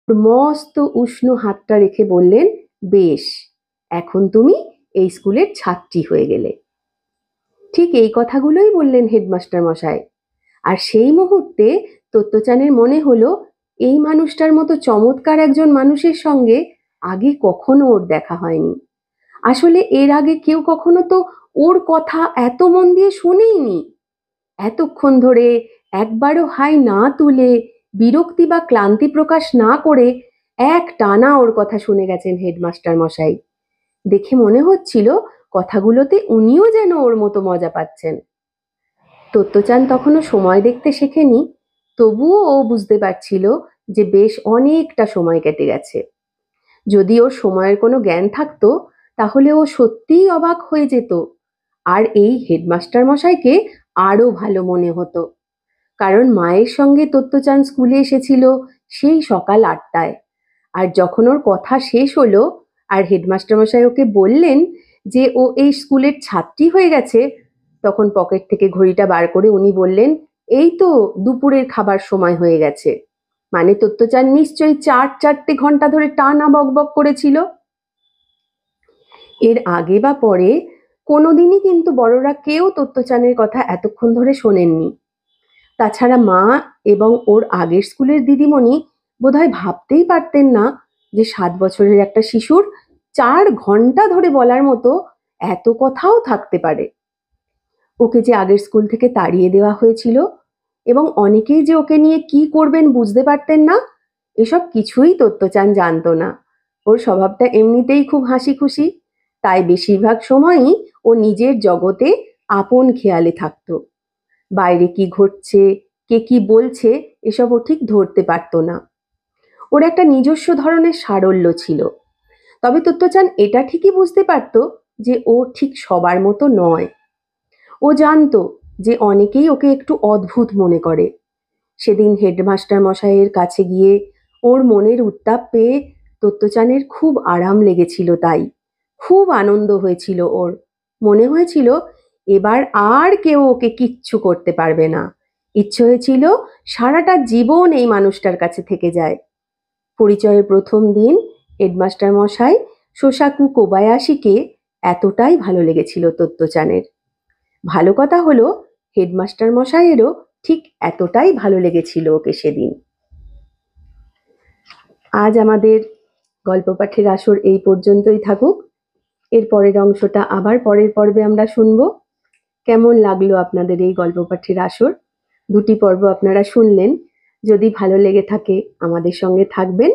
মস্ত উষ্ণ হাতটা রেখে বললেন, বেশ, এখন তুমি এই স্কুলের ছাত্রী হয়ে গেলে। ঠিক এই কথাগুলোই বললেন হেডমাস্টার মশাই। আর সেই মুহূর্তে তত্ত্বচানের মনে হলো, এই মানুষটার মতো চমৎকার একজন মানুষের সঙ্গে আগে কখনো ওর দেখা হয়নি। আসলে এর আগে কেউ কখনো তো ওর কথা এত মন দিয়ে শোনেইনি। এতক্ষণ ধরে একবারও হাই না তুলে, বিরক্তি বা ক্লান্তি প্রকাশ না করে একটানা ওর কথা শুনে গেছেন হেডমাস্টার মশাই। দেখে মনে হচ্ছিল কথাগুলোতে উনিও যেন ওর মতো মজা পাচ্ছেন। তত্ত্বচান তখনও সময় দেখতে শেখেনি, তবুও ও বুঝতে পারছিল যে বেশ অনেকটা সময় কেটে গেছে। যদি ওর সময়ের কোনো জ্ঞান থাকতো তাহলে ও সত্যিই অবাক হয়ে যেত, আর এই হেডমাস্টার মশাইকে আরো ভালো মনে হতো। কারণ মায়ের সঙ্গে তত্ত্বচান স্কুলে এসেছিল সেই সকাল 8টায়, আর যখন ওর কথা শেষ হলো আর হেডমাস্টার মশাই ওকে বললেন যে ও এই স্কুলের ছাত্রী হয়ে গেছে, তখন পকেট থেকে ঘড়িটা বার করে উনি বললেন, এই তো দুপুরের খাবার সময় হয়ে গেছে। মানে তত্ত্বচান নিশ্চয়ই 4 ঘন্টা ধরে টানা বকবক করেছিল। এর আগে বা পরে কোনোদিনই কিন্তু বড়রা কেউ তত্ত্বচানের কথা এতক্ষণ ধরে শোনেননি। তাছাড়া মা এবং ওর আগের স্কুলের দিদিমণি বোধহয় ভাবতেই পারতেন না যে 7 বছরের একটা শিশুর 4 ঘন্টা ধরে বলার মতো এত কথাও থাকতে পারে। ওকে যে আগের স্কুল থেকে তাড়িয়ে দেওয়া হয়েছিল এবং অনেকেই যে ওকে নিয়ে কি করবেন বুঝতে পারতেন না, এসব কিছুই তত্ত্বচান জানতো না। ওর স্বভাবটা এমনিতেই খুব হাসি খুশি, তাই বেশিরভাগ সময়ই ও নিজের জগতে আপন খেয়ালে থাকতো। বাইরে কি ঘটছে, কে কি বলছে, এসব ও ঠিক ধরতে পারতো না। ওর একটা নিজস্ব ধরনের সারল্য ছিল। তবে তত্ত্বচান এটা ঠিকই বুঝতে পারতো যে ও ঠিক সবার মতো নয়। ও জানতো যে অনেকেই ওকে একটু অদ্ভুত মনে করে। সেদিন হেডমাস্টার মশাইয়ের কাছে গিয়ে ওর মনের উত্তাপ পেয়ে তত্ত্বচানের খুব আরাম লেগেছিল। তাই খুব আনন্দ হয়েছিল ওর। মনে হয়েছিল এবার আর কেউ ওকে কিচ্ছু করতে পারবে না। ইচ্ছে হয়েছিল সারাটা জীবন এই মানুষটার কাছে থেকে যায়। পরিচয়ের প্রথম দিন হেডমাস্টার মশাই শোসাকু কোবায়াশিকে এতটাই ভালো লেগেছিল তত্ত্বচানের। ভালো কথা হলো, হেডমাস্টার মশাইয়েরও ঠিক এতটাই ভালো লেগেছিল ওকে সেদিন। আজ আমাদের গল্প পাঠের আসর এই পর্যন্তই থাকুক। এর পরের অংশটা আবার পরের পর্বে আমরা শুনব। কেমন লাগলো আপনাদের এই গল্প পাঠের আসর? 2টি পর্ব আপনারা শুনলেন। যদি ভালো লেগে থাকে আমাদের সঙ্গে থাকবেন।